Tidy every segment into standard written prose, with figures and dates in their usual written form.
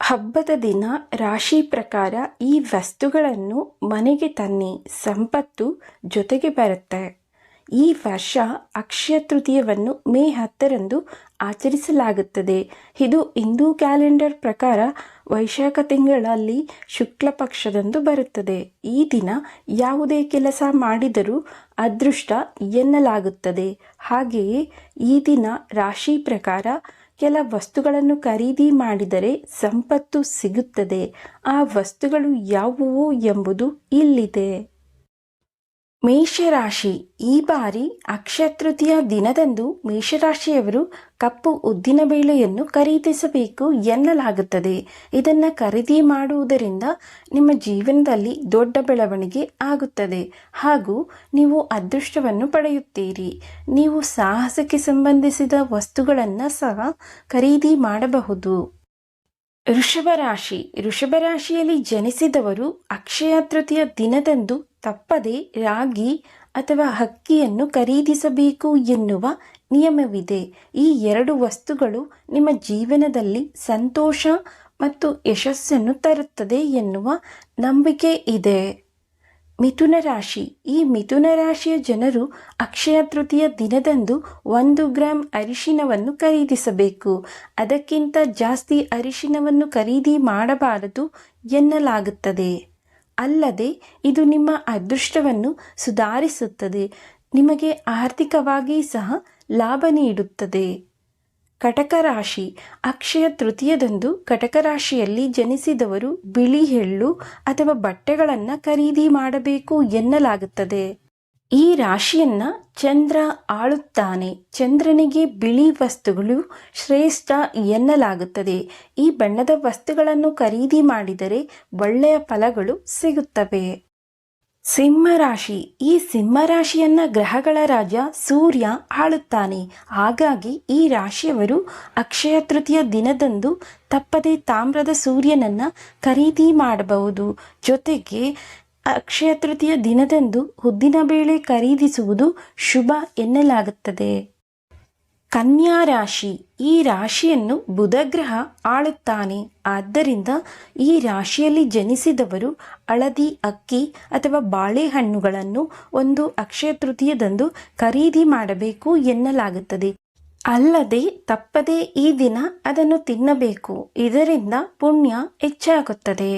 ಹಬ್ಬದ ದಿನ ರಾಶಿ ಪ್ರಕಾರ ಈ ವಸ್ತುಗಳನ್ನು ಮನೆಗೆ ತನ್ನಿ, ಸಂಪತ್ತು ಜೊತೆಗೆ ಬರುತ್ತೆ. ಈ ವರ್ಷ ಅಕ್ಷಯ ತೃತೀಯವನ್ನು ಮೇ 10ರಂದು ಆಚರಿಸಲಾಗುತ್ತದೆ. ಇದು ಹಿಂದೂ ಕ್ಯಾಲೆಂಡರ್ ಪ್ರಕಾರ ವೈಶಾಖ ತಿಂಗಳಲ್ಲಿ ಶುಕ್ಲ ಪಕ್ಷದಂದು ಬರುತ್ತದೆ. ಈ ದಿನ ಯಾವುದೇ ಕೆಲಸ ಮಾಡಿದರೂ ಅದೃಷ್ಟ ಎನ್ನಲಾಗುತ್ತದೆ. ಹಾಗೆಯೇ ಈ ದಿನ ರಾಶಿ ಪ್ರಕಾರ ಕೆಲ ವಸ್ತುಗಳನ್ನು ಖರೀದಿ ಮಾಡಿದರೆ ಸಂಪತ್ತು ಸಿಗುತ್ತದೆ. ಆ ವಸ್ತುಗಳು ಯಾವುವು ಎಂಬುದು ಇಲ್ಲಿದೆ. ಮೇಷರಾಶಿ. ಈ ಬಾರಿ ಅಕ್ಷಯ ತೃತೀಯ ದಿನದಂದು ಮೇಷರಾಶಿಯವರು ಕಪ್ಪು ಉದ್ದಿನಬೇಳೆಯನ್ನು ಖರೀದಿಸಬೇಕು ಎನ್ನಲಾಗುತ್ತದೆ. ಇದನ್ನು ಖರೀದಿ ಮಾಡುವುದರಿಂದ ನಿಮ್ಮ ಜೀವನದಲ್ಲಿ ದೊಡ್ಡ ಬೆಳವಣಿಗೆ ಆಗುತ್ತದೆ ಹಾಗೂ ನೀವು ಅದೃಷ್ಟವನ್ನು ಪಡೆಯುತ್ತೀರಿ. ನೀವು ಸಾಹಸಕ್ಕೆ ಸಂಬಂಧಿಸಿದ ವಸ್ತುಗಳನ್ನು ಸಹ ಖರೀದಿ ಮಾಡಬಹುದು. ವೃಷಭ ರಾಶಿ. ವೃಷಭ ರಾಶಿಯಲ್ಲಿ ಜನಿಸಿದವರು ಅಕ್ಷಯ ತೃತೀಯ ದಿನದಂದು ತಪ್ಪದೆ ರಾಗಿ ಅಥವಾ ಅಕ್ಕಿಯನ್ನು ಖರೀದಿಸಬೇಕು ಎನ್ನುವ ನಿಯಮವಿದೆ. ಈ ಎರಡು ವಸ್ತುಗಳು ನಿಮ್ಮ ಜೀವನದಲ್ಲಿ ಸಂತೋಷ ಮತ್ತು ಯಶಸ್ಸನ್ನು ತರುತ್ತದೆ ಎನ್ನುವ ನಂಬಿಕೆ ಇದೆ. ಮಿಥುನ ರಾಶಿ. ಈ ಮಿಥುನ ರಾಶಿಯ ಜನರು ಅಕ್ಷಯ ತೃತೀಯ ದಿನದಂದು 1 ಗ್ರಾಂ ಅರಿಶಿನವನ್ನು ಖರೀದಿಸಬೇಕು. ಅದಕ್ಕಿಂತ ಜಾಸ್ತಿ ಅರಿಶಿನವನ್ನು ಖರೀದಿ ಮಾಡಬಾರದು ಎನ್ನಲಾಗುತ್ತದೆ. ಅಲ್ಲದೆ ಇದು ನಿಮ್ಮ ಅದೃಷ್ಟವನ್ನು ಸುಧಾರಿಸುತ್ತದೆ, ನಿಮಗೆ ಆರ್ಥಿಕವಾಗಿ ಸಹ ಲಾಭ ನೀಡುತ್ತದೆ. ಕಟಕ ರಾಶಿ. ಅಕ್ಷಯ ತೃತೀಯದಂದು ಕಟಕ ರಾಶಿಯಲ್ಲಿ ಜನಿಸಿದವರು ಬಿಳಿ ಎಳ್ಳು ಅಥವಾ ಬಟ್ಟೆಗಳನ್ನು ಖರೀದಿ ಮಾಡಬೇಕು ಎನ್ನಲಾಗುತ್ತದೆ. ಈ ರಾಶಿಯನ್ನ ಚಂದ್ರ ಆಳುತ್ತಾನೆ. ಚಂದ್ರನಿಗೆ ಬಿಳಿ ವಸ್ತುಗಳು ಶ್ರೇಷ್ಠ ಎನ್ನಲಾಗುತ್ತದೆ. ಈ ಬಣ್ಣದ ವಸ್ತುಗಳನ್ನು ಖರೀದಿ ಮಾಡಿದರೆ ಒಳ್ಳೆಯ ಫಲಗಳು ಸಿಗುತ್ತವೆ. ಸಿಂಹರಾಶಿ. ಈ ಸಿಂಹರಾಶಿಯನ್ನ ಗ್ರಹಗಳ ರಾಜ ಸೂರ್ಯ ಆಳುತ್ತಾನೆ. ಹಾಗಾಗಿ ಈ ರಾಶಿಯವರು ಅಕ್ಷಯ ತೃತೀಯ ದಿನದಂದು ತಪ್ಪದೆ ತಾಮ್ರದ ಸೂರ್ಯನನ್ನು ಖರೀದಿ ಮಾಡಬಹುದು. ಜೊತೆಗೆ ಅಕ್ಷಯ ತೃತೀಯ ದಿನದಂದು ಉದ್ದಿನಬೇಳೆ ಖರೀದಿಸುವುದು ಶುಭ ಎನ್ನಲಾಗುತ್ತದೆ. ಕನ್ಯಾ ರಾಶಿ. ಈ ರಾಶಿಯನ್ನು ಬುಧ ಗ್ರಹ ಆಳುತ್ತಾನೆ. ಆದ್ದರಿಂದ ಈ ರಾಶಿಯಲ್ಲಿ ಜನಿಸಿದವರು ಹಳದಿ ಅಕ್ಕಿ ಅಥವಾ ಬಾಳೆಹಣ್ಣುಗಳನ್ನು ಒಂದು ಅಕ್ಷಯ ತೃತೀಯದಂದು ಖರೀದಿ ಮಾಡಬೇಕು ಎನ್ನಲಾಗುತ್ತದೆ. ಅಲ್ಲದೆ ತಪ್ಪದೇ ಈ ದಿನ ಅದನ್ನು ತಿನ್ನಬೇಕು. ಇದರಿಂದ ಪುಣ್ಯ ಹೆಚ್ಚಾಗುತ್ತದೆ.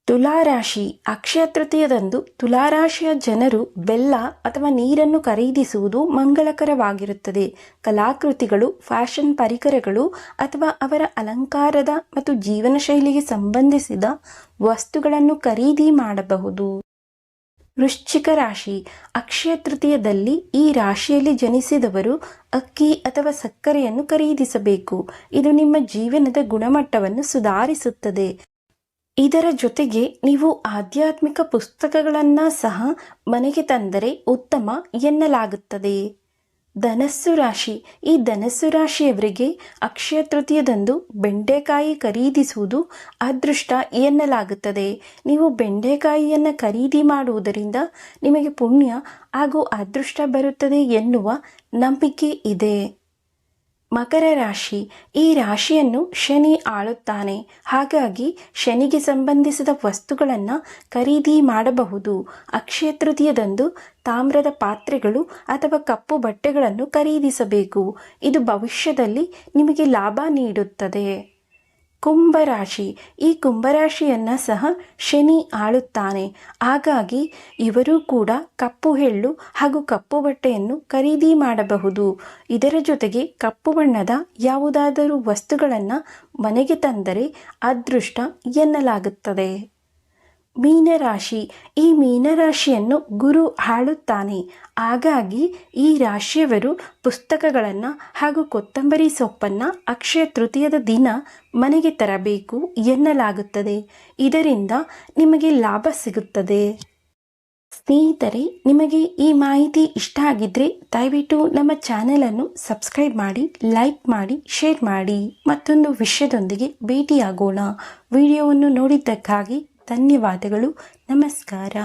ತುಲಾರಾಶಿ. ಅಕ್ಷಯ ತೃತೀಯದಂದು ತುಲಾರಾಶಿಯ ಜನರು ಬೆಲ್ಲ ಅಥವಾ ನೀರನ್ನು ಖರೀದಿಸುವುದು ಮಂಗಳಕರವಾಗಿರುತ್ತದೆ. ಕಲಾಕೃತಿಗಳು, ಫ್ಯಾಷನ್ ಪರಿಕರಗಳು ಅಥವಾ ಅವರ ಅಲಂಕಾರದ ಮತ್ತು ಜೀವನ ಶೈಲಿಗೆ ಸಂಬಂಧಿಸಿದ ವಸ್ತುಗಳನ್ನು ಖರೀದಿ ಮಾಡಬಹುದು. ವೃಶ್ಚಿಕ ರಾಶಿ. ಅಕ್ಷಯ ತೃತೀಯದಲ್ಲಿ ಈ ರಾಶಿಯಲ್ಲಿ ಜನಿಸಿದವರು ಅಕ್ಕಿ ಅಥವಾ ಸಕ್ಕರೆಯನ್ನು ಖರೀದಿಸಬೇಕು. ಇದು ನಿಮ್ಮ ಜೀವನದ ಗುಣಮಟ್ಟವನ್ನು ಸುಧಾರಿಸುತ್ತದೆ. ಇದರ ಜೊತೆಗೆ ನೀವು ಆಧ್ಯಾತ್ಮಿಕ ಪುಸ್ತಕಗಳನ್ನು ಸಹ ಮನೆಗೆ ತಂದರೆ ಉತ್ತಮ ಎನ್ನಲಾಗುತ್ತದೆ. ಧನಸ್ಸು ರಾಶಿ. ಈ ಧನಸ್ಸು ರಾಶಿಯವರಿಗೆ ಅಕ್ಷಯ ತೃತೀಯದಂದು ಬೆಂಡೆಕಾಯಿ ಖರೀದಿಸುವುದು ಅದೃಷ್ಟ ಎನ್ನಲಾಗುತ್ತದೆ. ನೀವು ಬೆಂಡೆಕಾಯಿಯನ್ನು ಖರೀದಿ ಮಾಡುವುದರಿಂದ ನಿಮಗೆ ಪುಣ್ಯ ಹಾಗೂ ಅದೃಷ್ಟ ಬರುತ್ತದೆ ಎನ್ನುವ ನಂಬಿಕೆ ಇದೆ. ಮಕರ ರಾಶಿ. ಈ ರಾಶಿಯನ್ನು ಶನಿ ಆಳುತ್ತಾನೆ. ಹಾಗಾಗಿ ಶನಿಗೆ ಸಂಬಂಧಿಸಿದ ವಸ್ತುಗಳನ್ನು ಖರೀದಿ ಮಾಡಬಹುದು. ಅಕ್ಷಯ ತೃತೀಯದಂದು ತಾಮ್ರದ ಪಾತ್ರೆಗಳು ಅಥವಾ ಕಪ್ಪು ಬಟ್ಟೆಗಳನ್ನು ಖರೀದಿಸಬೇಕು. ಇದು ಭವಿಷ್ಯದಲ್ಲಿ ನಿಮಗೆ ಲಾಭ ನೀಡುತ್ತದೆ. ಕುಂಭರಾಶಿ. ಈ ಕುಂಭರಾಶಿಯನ್ನು ಸಹ ಶನಿ ಆಳುತ್ತಾನೆ. ಹಾಗಾಗಿ ಇವರು ಕೂಡ ಕಪ್ಪು ಎಳ್ಳು ಹಾಗೂ ಕಪ್ಪು ಬಟ್ಟೆಯನ್ನು ಖರೀದಿ ಮಾಡಬಹುದು. ಇದರ ಜೊತೆಗೆ ಕಪ್ಪು ಬಣ್ಣದ ಯಾವುದಾದರೂ ವಸ್ತುಗಳನ್ನು ಮನೆಗೆ ತಂದರೆ ಅದೃಷ್ಟ ಎನ್ನಲಾಗುತ್ತದೆ. ಮೀನರಾಶಿ. ಈ ಮೀನರಾಶಿಯನ್ನು ಗುರು ಆಳುತ್ತಾನೆ. ಹಾಗಾಗಿ ಈ ರಾಶಿಯವರು ಪುಸ್ತಕಗಳನ್ನು ಹಾಗೂ ಕೊತ್ತಂಬರಿ ಸೊಪ್ಪನ್ನು ಅಕ್ಷಯ ತೃತೀಯದ ದಿನ ಮನೆಗೆ ತರಬೇಕು ಎನ್ನಲಾಗುತ್ತದೆ. ಇದರಿಂದ ನಿಮಗೆ ಲಾಭ ಸಿಗುತ್ತದೆ. ಸ್ನೇಹಿತರೆ, ನಿಮಗೆ ಈ ಮಾಹಿತಿ ಇಷ್ಟ ಆಗಿದ್ದರೆ ದಯವಿಟ್ಟು ನಮ್ಮ ಚಾನೆಲನ್ನು ಸಬ್ಸ್ಕ್ರೈಬ್ ಮಾಡಿ, ಲೈಕ್ ಮಾಡಿ, ಶೇರ್ ಮಾಡಿ. ಮತ್ತೊಂದು ವಿಷಯದೊಂದಿಗೆ ಭೇಟಿಯಾಗೋಣ. ವಿಡಿಯೋವನ್ನು ನೋಡಿದ್ದಕ್ಕಾಗಿ ಧನ್ಯವಾದಗಳು. ನಮಸ್ಕಾರ.